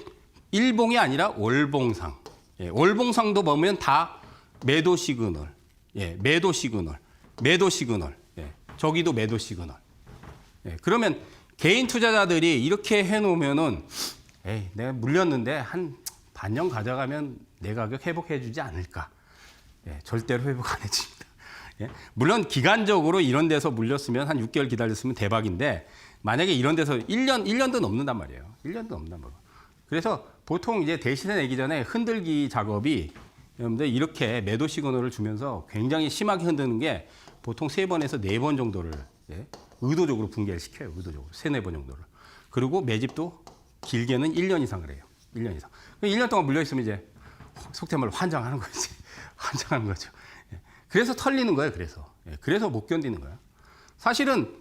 일봉이 아니라 월봉상. 예, 월봉상도 보면 다 매도 시그널. 예, 매도 시그널. 매도 시그널. 예, 저기도 매도 시그널. 예, 그러면 개인 투자자들이 이렇게 해놓으면은 에이, 내가 물렸는데 한 반년 가져가면 내 가격 회복해 주지 않을까. 예, 절대로 회복 안 해줍니다. 예, 물론 기간적으로 이런 데서 물렸으면 한 6개월 기다렸으면 대박인데 만약에 이런 데서 1년도 넘는단 말이에요. 1년도 넘는단 말이에요. 그래서 보통 이제 대시세 내기 전에 흔들기 작업이 여러분들 이렇게 매도 시그널을 주면서 굉장히 심하게 흔드는 게 보통 3번에서 4번 정도를 예, 의도적으로 붕괴를 시켜요. 의도적으로. 3, 4번 정도를. 그리고 매집도 길게는 1년 이상을 해요. 1년 이상. 1년 동안 물려있으면 이제 속된 말로 환장하는 거지. 환장하는 거죠. 예. 그래서 털리는 거예요. 그래서. 예. 그래서 못 견디는 거예요. 사실은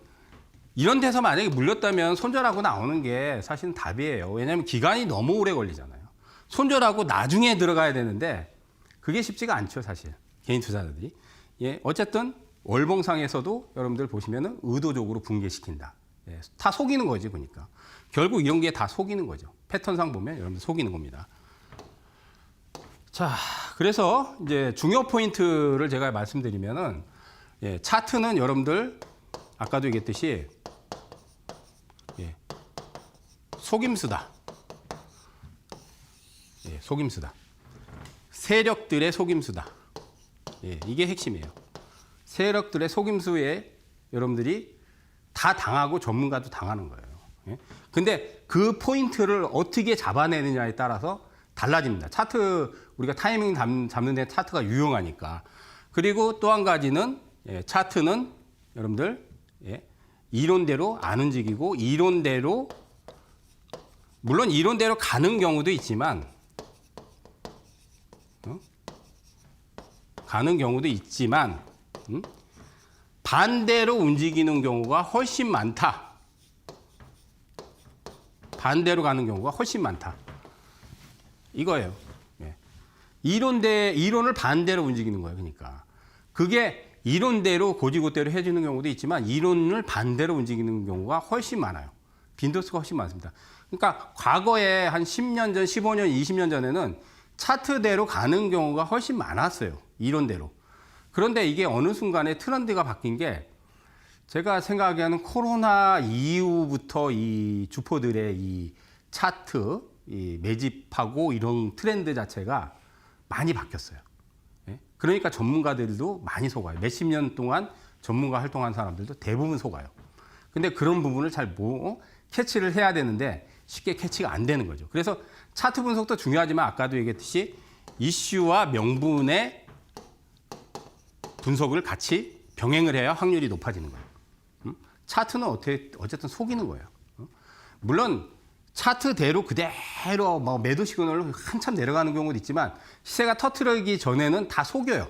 이런 데서 만약에 물렸다면 손절하고 나오는 게 사실은 답이에요. 왜냐하면 기간이 너무 오래 걸리잖아요. 손절하고 나중에 들어가야 되는데 그게 쉽지가 않죠. 사실. 개인 투자자들이. 예. 어쨌든 월봉상에서도 여러분들 보시면은 의도적으로 붕괴시킨다. 예, 다 속이는 거지, 보니까. 결국 이런 게 다 속이는 거죠. 패턴상 보면 여러분들 속이는 겁니다. 자, 그래서 이제 중요 포인트를 제가 말씀드리면은 예, 차트는 여러분들 아까도 얘기했듯이 예, 속임수다. 예, 속임수다. 세력들의 속임수다. 예, 이게 핵심이에요. 세력들의 속임수에 여러분들이 다 당하고 전문가도 당하는 거예요. 예? 근데 그 포인트를 어떻게 잡아내느냐에 따라서 달라집니다. 차트, 우리가 타이밍 잡는 데 차트가 유용하니까. 그리고 또 한 가지는, 예, 차트는 여러분들, 예, 이론대로 안 움직이고, 이론대로, 물론 이론대로 가는 경우도 있지만, 가는 경우도 있지만, 반대로 움직이는 경우가 훨씬 많다. 반대로 가는 경우가 훨씬 많다. 이거예요. 예. 이론을 반대로 움직이는 거예요. 그러니까. 그게 이론대로 고지고대로 해주는 경우도 있지만 이론을 반대로 움직이는 경우가 훨씬 많아요. 빈도수가 훨씬 많습니다. 그러니까 과거에 한 10년 전, 15년, 20년 전에는 차트대로 가는 경우가 훨씬 많았어요. 이론대로. 그런데 이게 어느 순간에 트렌드가 바뀐 게 제가 생각하기에는 코로나 이후부터 이 주포들의 이 차트, 이 매집하고 이런 트렌드 자체가 많이 바뀌었어요. 예? 그러니까 전문가들도 많이 속아요. 몇십 년 동안 전문가 활동한 사람들도 대부분 속아요. 근데 그런 부분을 잘 캐치를 해야 되는데 쉽게 캐치가 안 되는 거죠. 그래서 차트 분석도 중요하지만 아까도 얘기했듯이 이슈와 명분의 분석을 같이 병행을 해야 확률이 높아지는 거예요. 차트는 어쨌든 속이는 거예요. 물론 차트대로 그대로 뭐 매도 시그널로 한참 내려가는 경우도 있지만 시세가 터트리기 전에는 다 속여요.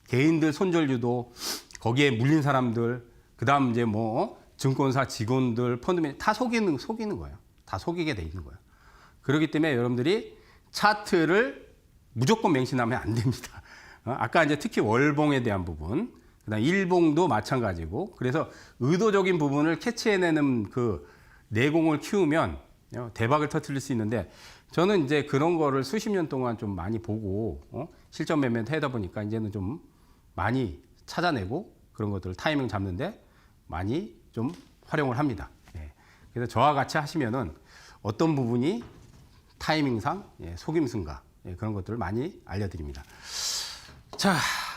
개인들 손절주도 거기에 물린 사람들, 그다음 이제 뭐 증권사 직원들, 펀드맨 다 속이는 거예요. 다 속이게 돼 있는 거예요. 그렇기 때문에 여러분들이 차트를 무조건 맹신하면 안 됩니다. 아까 이제 특히 월봉에 대한 부분, 그다음 일봉도 마찬가지고, 그래서 의도적인 부분을 캐치해내는 그 내공을 키우면 대박을 터뜨릴 수 있는데, 저는 이제 그런 거를 수십 년 동안 좀 많이 보고 실전 매매도 하다 보니까 이제는 좀 많이 찾아내고 그런 것들을 타이밍 잡는데 많이 좀 활용을 합니다. 예. 그래서 저와 같이 하시면은 어떤 부분이 타이밍상 속임수인가 그런 것들을 많이 알려드립니다. 자,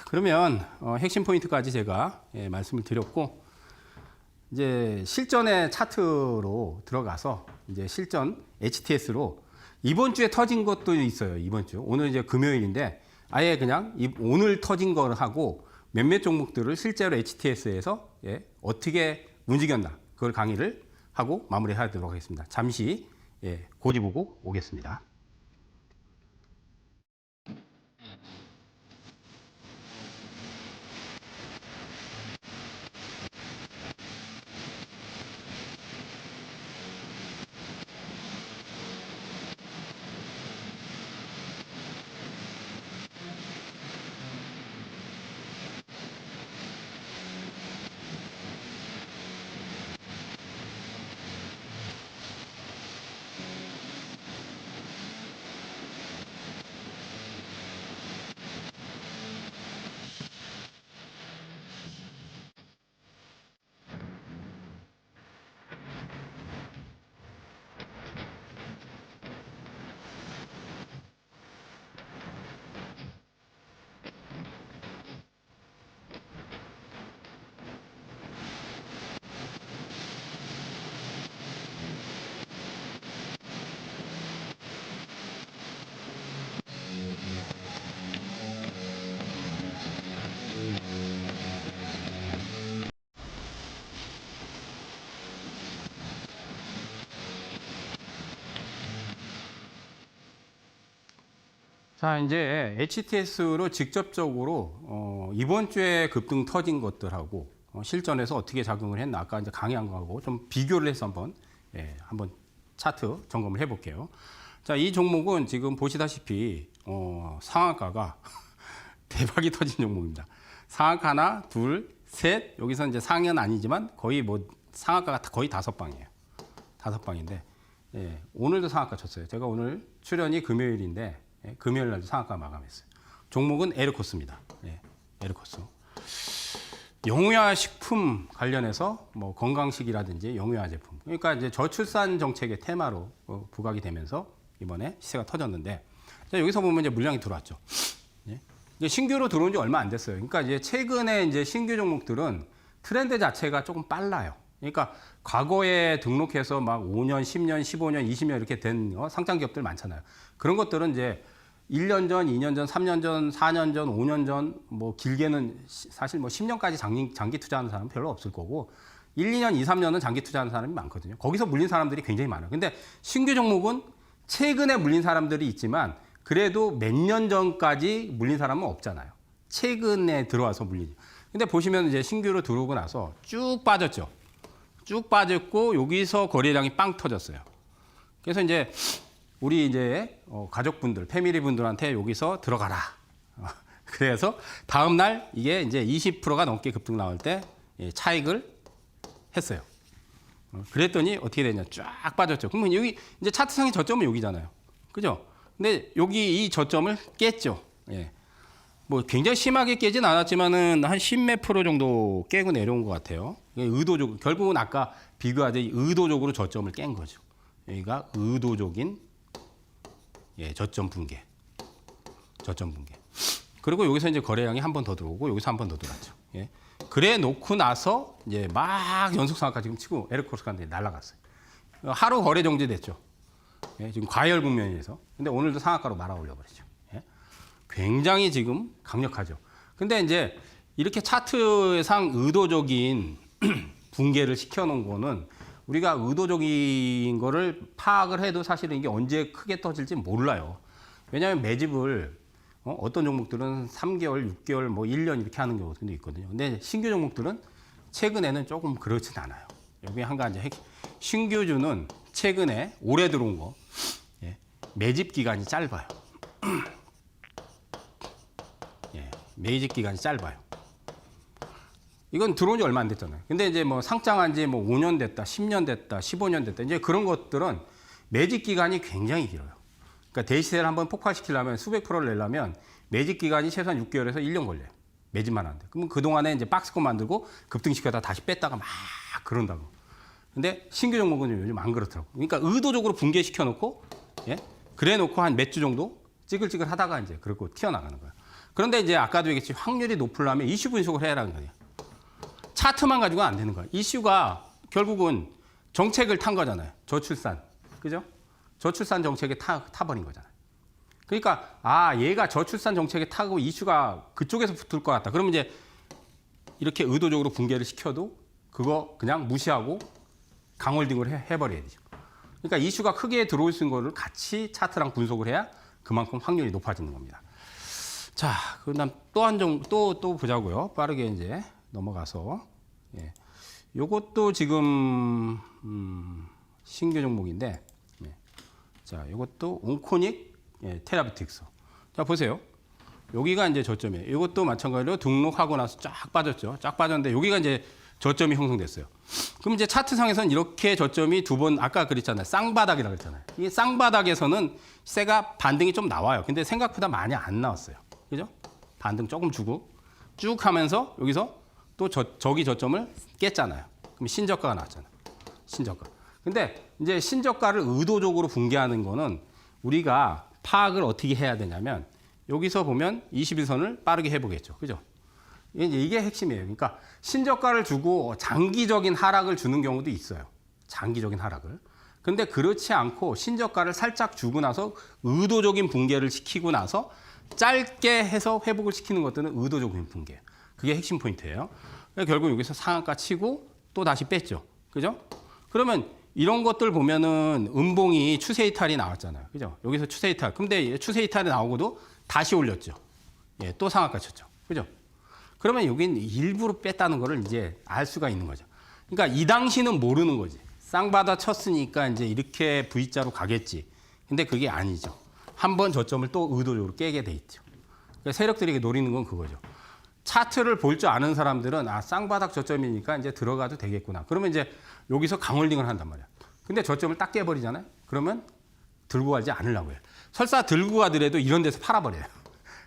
그러면 핵심 포인트까지 제가 말씀을 드렸고, 이제 실전의 차트로 들어가서 이제 실전 HTS로 이번 주에 터진 것도 있어요. 이번 주. 오늘 이제 금요일인데 아예 그냥 오늘 터진 걸 하고 몇몇 종목들을 실제로 HTS에서 예, 어떻게 움직였나 그걸 강의를 하고 마무리하도록 하겠습니다. 잠시 예, 고지 보고 오겠습니다. 자, 이제 HTS로 직접적으로 이번 주에 급등 터진 것들하고 실전에서 어떻게 작용을 했나 아까 이제 강의한 거하고 좀 비교를 해서 한번 차트 점검을 해볼게요. 자, 이 종목은 지금 보시다시피 상한가가 대박이 터진 종목입니다. 상한가 하나, 둘, 셋. 여기서 이제 상은 아니지만 거의 뭐 상한가가 거의 5방이에요. 5방인데 예, 오늘도 상한가 쳤어요. 제가 오늘 출연이 금요일인데 예, 금요일 날도 상한가 마감했어요. 종목은 에르코스입니다. 예, 에르코스. 영유아식품 관련해서 뭐 건강식이라든지 영유아 제품. 그러니까 이제 저출산 정책의 테마로 부각이 되면서 이번에 시세가 터졌는데 자, 여기서 보면 이제 물량이 들어왔죠. 예? 이제 신규로 들어온 지 얼마 안 됐어요. 그러니까 이제 최근에 이제 신규 종목들은 트렌드 자체가 조금 빨라요. 그러니까 과거에 등록해서 막 5년, 10년, 15년, 20년 이렇게 된 상장 기업들 많잖아요. 그런 것들은 이제 1년 전, 2년 전, 3년 전, 4년 전, 5년 전, 뭐 길게는 사실 뭐 10년까지 장기 투자하는 사람은 별로 없을 거고 1, 2년, 2, 3년은 장기 투자하는 사람이 많거든요. 거기서 물린 사람들이 굉장히 많아요. 근데 신규 종목은 최근에 물린 사람들이 있지만 그래도 몇 년 전까지 물린 사람은 없잖아요. 최근에 들어와서 물리지. 근데 보시면 이제 신규로 들어오고 나서 쭉 빠졌죠. 쭉 빠졌고 여기서 거래량이 빵 터졌어요. 그래서 이제 우리 이제 가족분들, 패밀리 분들한테 여기서 들어가라. 그래서 다음 날 이게 이제 20%가 넘게 급등 나올 때 차익을 했어요. 그랬더니 어떻게 되냐? 쫙 빠졌죠. 그러면 여기 이제 차트상의 저점은 여기잖아요. 그죠? 근데 여기 이 저점을 깼죠. 예. 뭐 굉장히 심하게 깨진 않았지만은 한 10몇 프로 정도 깨고 내려온 것 같아요. 의도적, 결국은 아까 비교하듯이 의도적으로 저점을 깬 거죠. 여기가 의도적인 예, 저점 붕괴. 저점 붕괴. 그리고 여기서 이제 거래량이 한 번 더 들어오고 여기서 한 번 더 들어왔죠. 예. 그래 놓고 나서 이제 막 연속 상한가 지금 치고 에르코스가 날아갔어요. 하루 거래 정지됐죠. 예, 지금 과열 국면에서. 근데 오늘도 상한가로 말아 올려버리죠. 예. 굉장히 지금 강력하죠. 근데 이제 이렇게 차트상 의도적인 붕괴를 시켜놓은 거는 우리가 의도적인 거를 파악을 해도 사실은 이게 언제 크게 터질지 몰라요. 왜냐하면 매집을 어떤 종목들은 3개월, 6개월, 뭐 1년 이렇게 하는 경우도 있거든요. 근데 신규 종목들은 최근에는 조금 그렇진 않아요. 여기 한 가지 신규주는 최근에 올해 들어온 거 예, 매집 기간이 짧아요. 예, 매집 기간이 짧아요. 이건 들어온 지 얼마 안 됐잖아요. 근데 이제 뭐 상장한 지 뭐 5년 됐다, 10년 됐다, 15년 됐다. 이제 그런 것들은 매집 기간이 굉장히 길어요. 그러니까 대시세를 한번 폭발시키려면 수백 프로를 내려면 매집 기간이 최소한 6개월에서 1년 걸려요. 매집만 하는데. 그러면 그동안에 이제 박스권 만들고 급등시켜다 다시 뺐다가 막 그런다고. 근데 신규 종목은 요즘 안 그렇더라고. 그러니까 의도적으로 붕괴시켜 놓고, 예? 그래 놓고 한 몇 주 정도 찌글찌글 하다가 이제 그렇고 튀어나가는 거예요. 그런데 이제 아까도 얘기했지 확률이 높으려면 이슈 분석을 해라는 거예요. 차트만 가지고는 안 되는 거야. 이슈가 결국은 정책을 탄 거잖아요. 저출산. 그죠? 저출산 정책에 타버린 거잖아요. 그러니까 얘가 저출산 정책에 타고 이슈가 그쪽에서 붙을 것 같다. 그러면 이제 이렇게 의도적으로 붕괴를 시켜도 그거 그냥 무시하고 강홀딩을 해버려야 되죠. 그러니까 이슈가 크게 들어올 수 있는 거를 같이 차트랑 분석을 해야 그만큼 확률이 높아지는 겁니다. 자, 그다음 또 보자고요. 빠르게 이제 넘어가서 요것도 지금 신규 종목인데, 자, 요것도 온코닉 테라비틱스. 자, 보세요. 여기가 이제 저점이에요. 이것도 마찬가지로 등록하고 나서 쫙 빠졌죠. 쫙 빠졌는데 여기가 이제 저점이 형성됐어요. 그럼 이제 차트상에서는 이렇게 저점이 두 번, 아까 그랬잖아요. 쌍바닥이라고 그랬잖아요. 이 쌍바닥에서는 시세가 반등이 좀 나와요. 근데 생각보다 많이 안 나왔어요. 그죠? 반등 조금 주고 쭉 하면서 여기서 또 저기 저점을 깼잖아요. 그럼 신저가가 나왔잖아요. 신저가. 근데 이제 신저가를 의도적으로 붕괴하는 거는 우리가 파악을 어떻게 해야 되냐면 여기서 보면 21선을 빠르게 해보겠죠. 그죠? 이게 핵심이에요. 그러니까 신저가를 주고 장기적인 하락을 주는 경우도 있어요. 장기적인 하락을. 근데 그렇지 않고 신저가를 살짝 주고 나서 의도적인 붕괴를 시키고 나서 짧게 해서 회복을 시키는 것들은 의도적인 붕괴. 그게 핵심 포인트예요. 그러니까 결국 여기서 상한가 치고 또 다시 뺐죠. 그죠? 그러면 이런 것들 보면은 음봉이 추세 이탈이 나왔잖아요. 그죠? 여기서 추세 이탈. 근데 추세 이탈이 나오고도 다시 올렸죠. 또 상한가 쳤죠. 그죠? 그러면 여긴 일부러 뺐다는 거를 이제 알 수가 있는 거죠. 그러니까 이 당시는 모르는 거지. 쌍바다 쳤으니까 이제 이렇게 V자로 가겠지. 근데 그게 아니죠. 한 번 저점을 또 의도적으로 깨게 돼 있죠. 그러니까 세력들이 노리는 건 그거죠. 차트를 볼 줄 아는 사람들은 쌍바닥 저점이니까 이제 들어가도 되겠구나. 그러면 이제 여기서 강홀딩을 한단 말이야. 근데 저점을 딱 깨버리잖아요. 그러면 들고 가지 않으려고 해요. 설사 들고 가더라도 이런 데서 팔아버려요.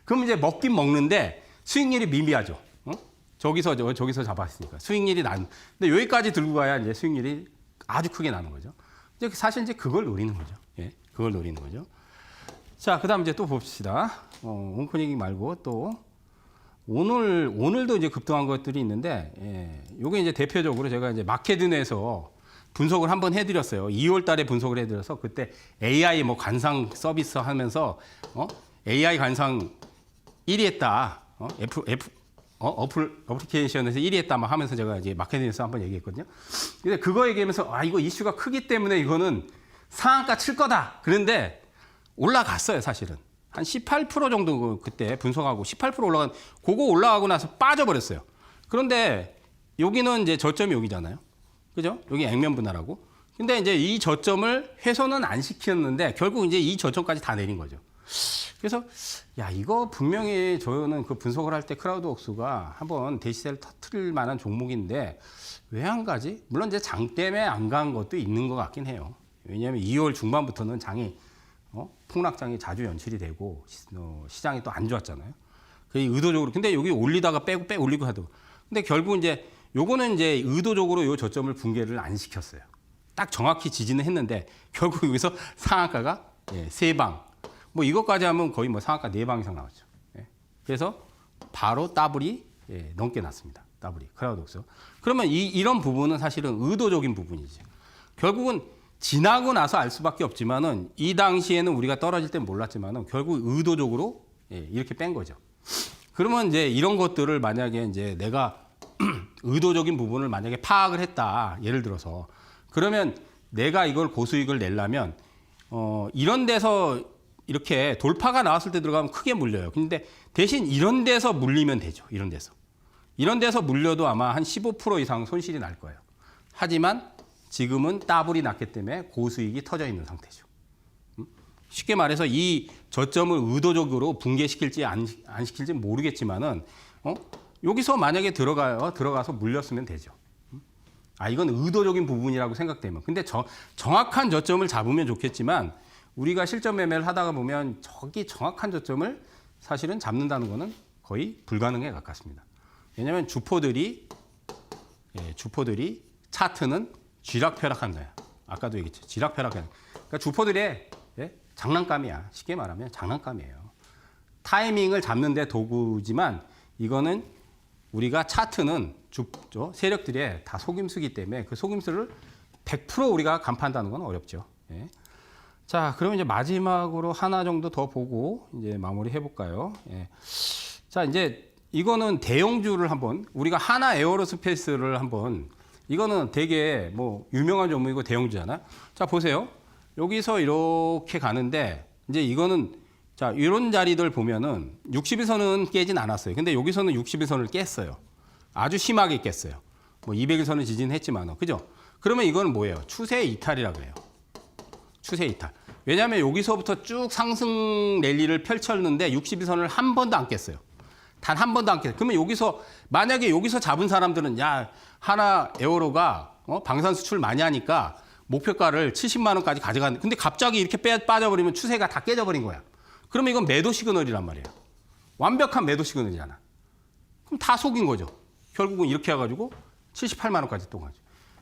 그럼 이제 먹긴 먹는데 수익률이 미미하죠. 저기서 잡았으니까 수익률이 난. 근데 여기까지 들고 가야 이제 수익률이 아주 크게 나는 거죠. 이제 사실 이제 그걸 노리는 거죠. 그걸 노리는 거죠. 자, 그다음 이제 또 봅시다. 온코닉 말고 또 오늘도 이제 급등한 것들이 있는데, 요게 이제 대표적으로 제가 이제 마케드넷에서 분석을 한번 해드렸어요. 2월 달에 분석을 해드려서 그때 AI 뭐 관상 서비스 하면서 AI 관상 1위 했다. 어플리케이션에서 1위 했다 막 하면서 제가 이제 마케팅에서 한번 얘기했거든요. 근데 그거 얘기하면서 이거 이슈가 크기 때문에 이거는 상한가 칠 거다. 그런데 올라갔어요, 사실은. 한 18% 정도 그때 분석하고 18% 올라간 그거 올라가고 나서 빠져버렸어요. 그런데 여기는 이제 저점이 여기잖아요. 그죠? 여기 액면 분할하고. 근데 이제 이 저점을 훼손은 안 시켰는데 결국 이제 이 저점까지 다 내린 거죠. 그래서 이거 분명히 저는 그 분석을 할 때 크라우드웍스가 한번 대시세를 터뜨릴 만한 종목인데 왜 안 가지? 물론 이제 장 때문에 안 간 것도 있는 것 같긴 해요. 왜냐하면 2월 중반부터는 장이 폭락장이 자주 연출이 되고 시장이 또 안 좋았잖아요. 그게 의도적으로. 근데 여기 올리다가 빼고 올리고 하도. 근데 결국 이제 요거는 이제 의도적으로 요 저점을 붕괴를 안 시켰어요. 딱 정확히 지지는 했는데 결국 여기서 상한가가 3방. 뭐 이것까지 하면 거의 뭐 상한가 4방 이상 나왔죠. 그래서 바로 더블이 넘게 났습니다. 더블이 크라우드웍스. 그러면 이런 부분은 사실은 의도적인 부분이죠. 결국은 지나고 나서 알 수밖에 없지만은 이 당시에는 우리가 떨어질 땐 몰랐지만은 결국 의도적으로 이렇게 뺀 거죠. 그러면 이제 이런 것들을 만약에 이제 내가 의도적인 부분을 만약에 파악을 했다. 예를 들어서 그러면 내가 이걸 고수익을 내려면 이런 데서 이렇게 돌파가 나왔을 때 들어가면 크게 물려요. 근데 대신 이런 데서 물리면 되죠. 이런 데서 물려도 아마 한 15% 이상 손실이 날 거예요. 하지만 지금은 더블이 났기 때문에 고수익이 터져 있는 상태죠. 쉽게 말해서 이 저점을 의도적으로 붕괴시킬지 안 시킬지 모르겠지만은 여기서 만약에 들어가서 물렸으면 되죠. 이건 의도적인 부분이라고 생각되면. 근데 정확한 저점을 잡으면 좋겠지만 우리가 실전 매매를 하다가 보면 저기 정확한 저점을 사실은 잡는다는 거는 거의 불가능에 가깝습니다. 왜냐하면 주포들이 차트는 쥐락펴락한 거야. 아까도 얘기했죠. 쥐락펴락한. 그러니까 주포들의 장난감이야. 쉽게 말하면 장난감이에요. 타이밍을 잡는데 도구지만 이거는 우리가 차트는 세력들의 다 속임수기 때문에 그 속임수를 100% 우리가 간파한다는 건 어렵죠. 자, 그러면 이제 마지막으로 하나 정도 더 보고 이제 마무리 해볼까요? 예. 자, 이제 이거는 대형주를 한번 우리가 하나 에어로스페이스를 한번 이거는 되게 뭐 유명한 종목이고 대형주잖아요. 자, 보세요. 여기서 이렇게 가는데 이제 이거는 자, 이런 자리들 보면은 60일선은 깨진 않았어요. 근데 여기서는 60일선을 깼어요. 아주 심하게 깼어요. 뭐 200일선은 지진했지만, 그죠? 그러면 이거는 뭐예요? 추세 이탈이라고 해요. 추세 이탈. 왜냐하면 여기서부터 쭉 상승 랠리를 펼쳤는데 60일선을 한 번도 안 깼어요. 단 한 번도 안 깼어요. 그러면 여기서 만약에 여기서 잡은 사람들은 야, 하나 에어로가 방산 수출 많이 하니까 목표가를 70만 원까지 가져가는. 근데 갑자기 이렇게 빠져버리면 추세가 다 깨져버린 거야. 그러면 이건 매도 시그널이란 말이에요. 완벽한 매도 시그널이잖아. 그럼 다 속인 거죠. 결국은 이렇게 해가지고 78만 원까지 또 가죠.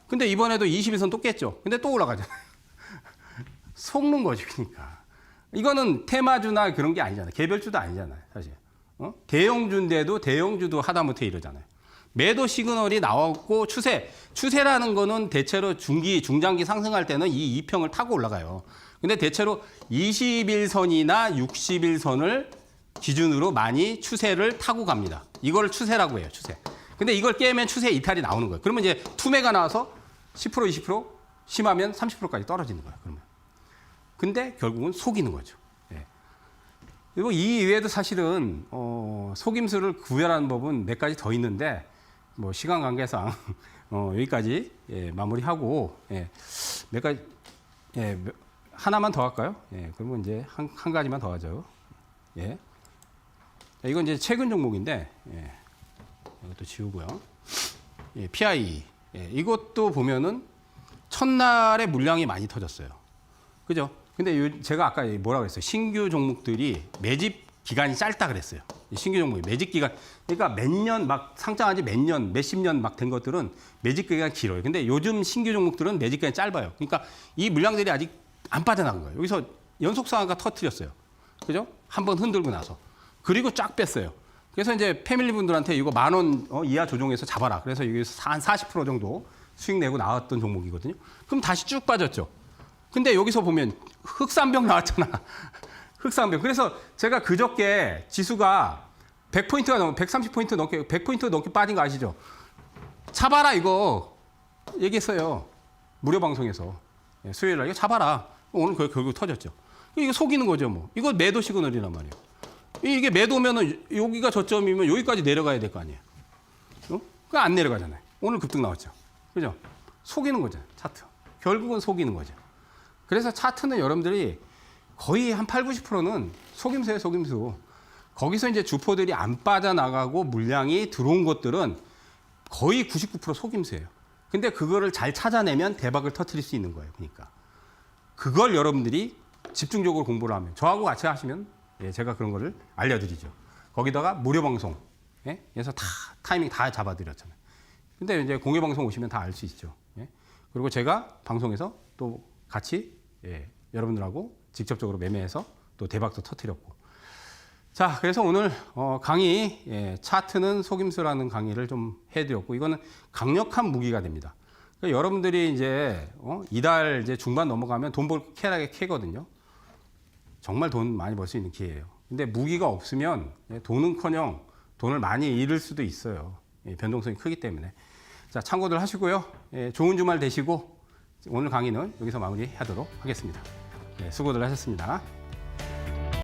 근데 이번에도 20일선 또 깼죠. 근데 또 올라가잖아요. 속는 거지, 그러니까. 이거는 테마주나 그런 게 아니잖아요. 개별주도 아니잖아요, 사실. 대형주인데도 대형주도 하다못해 이러잖아요. 매도 시그널이 나왔고 추세라는 거는 대체로 중장기 상승할 때는 이 이평을 타고 올라가요. 근데 대체로 21선이나 61선을 기준으로 많이 추세를 타고 갑니다. 이걸 추세라고 해요, 추세. 근데 이걸 깨면 추세 이탈이 나오는 거예요. 그러면 이제 투매가 나와서 10%, 20% 심하면 30%까지 떨어지는 거예요, 그러면. 근데 결국은 속이는 거죠. 예. 그리고 이 이외에도 사실은 속임수를 구별하는 법은 몇 가지 더 있는데 뭐 시간 관계상 여기까지 마무리하고 몇 가지 하나만 더 할까요? 그러면 이제 한 가지만 더 하죠. 예. 이건 이제 최근 종목인데 이것도 지우고요. PI 이것도 보면은 첫날에 물량이 많이 터졌어요. 그죠? 근데 제가 아까 뭐라고 했어요? 신규 종목들이 매집 기간이 짧다 그랬어요. 신규 종목이 매집 기간, 그러니까 몇 년 막 상장한 지 몇 년, 몇십 년 막 된 것들은 매집 기간이 길어요. 근데 요즘 신규 종목들은 매집 기간이 짧아요. 그러니까 이 물량들이 아직 안 빠져나간 거예요. 여기서 연속상한가 터뜨렸어요. 그죠? 한번 흔들고 나서. 그리고 쫙 뺐어요. 그래서 이제 패밀리 분들한테 이거 10,000원 이하 조정해서 잡아라. 그래서 여기서 한 40% 정도 수익 내고 나왔던 종목이거든요. 그럼 다시 쭉 빠졌죠. 근데 여기서 보면 흑산병 나왔잖아. 흑산병. 그래서 제가 그저께 지수가 100포인트가 넘어, 130포인트 넘게, 100포인트 넘게 빠진 거 아시죠? 잡아라, 이거. 얘기했어요. 무료 방송에서. 수요일날 이거 잡아라. 오늘 결국 터졌죠. 이거 속이는 거죠, 뭐. 이거 매도 시그널이란 말이에요. 이게 매도면은 여기가 저점이면 여기까지 내려가야 될 거 아니에요. 그거 안 내려가잖아요. 오늘 급등 나왔죠. 그죠? 속이는 거죠, 차트. 결국은 속이는 거죠. 그래서 차트는 여러분들이 거의 한 8, 90%는 속임수예요, 속임수. 거기서 이제 주포들이 안 빠져나가고 물량이 들어온 것들은 거의 99% 속임수예요. 근데 그거를 잘 찾아내면 대박을 터뜨릴 수 있는 거예요. 그러니까. 그걸 여러분들이 집중적으로 공부를 하면, 저하고 같이 하시면 제가 그런 거를 알려드리죠. 거기다가 무료 방송, 그래서 다 타이밍 다 잡아드렸잖아요. 근데 이제 공개 방송 오시면 다 알 수 있죠. 그리고 제가 방송에서 또 같이 여러분들하고 직접적으로 매매해서 또 대박도 터뜨렸고. 자, 그래서 오늘 강의 차트는 속임수라는 강의를 좀 해드렸고, 이거는 강력한 무기가 됩니다. 그러니까 여러분들이 이제 이달 이제 중반 넘어가면 돈 벌 캐거든요. 정말 돈 많이 벌 수 있는 기회예요. 근데 무기가 없으면 돈은커녕 돈을 많이 잃을 수도 있어요. 변동성이 크기 때문에. 자, 참고들 하시고요. 좋은 주말 되시고 오늘 강의는 여기서 마무리하도록 하겠습니다. 수고들 하셨습니다.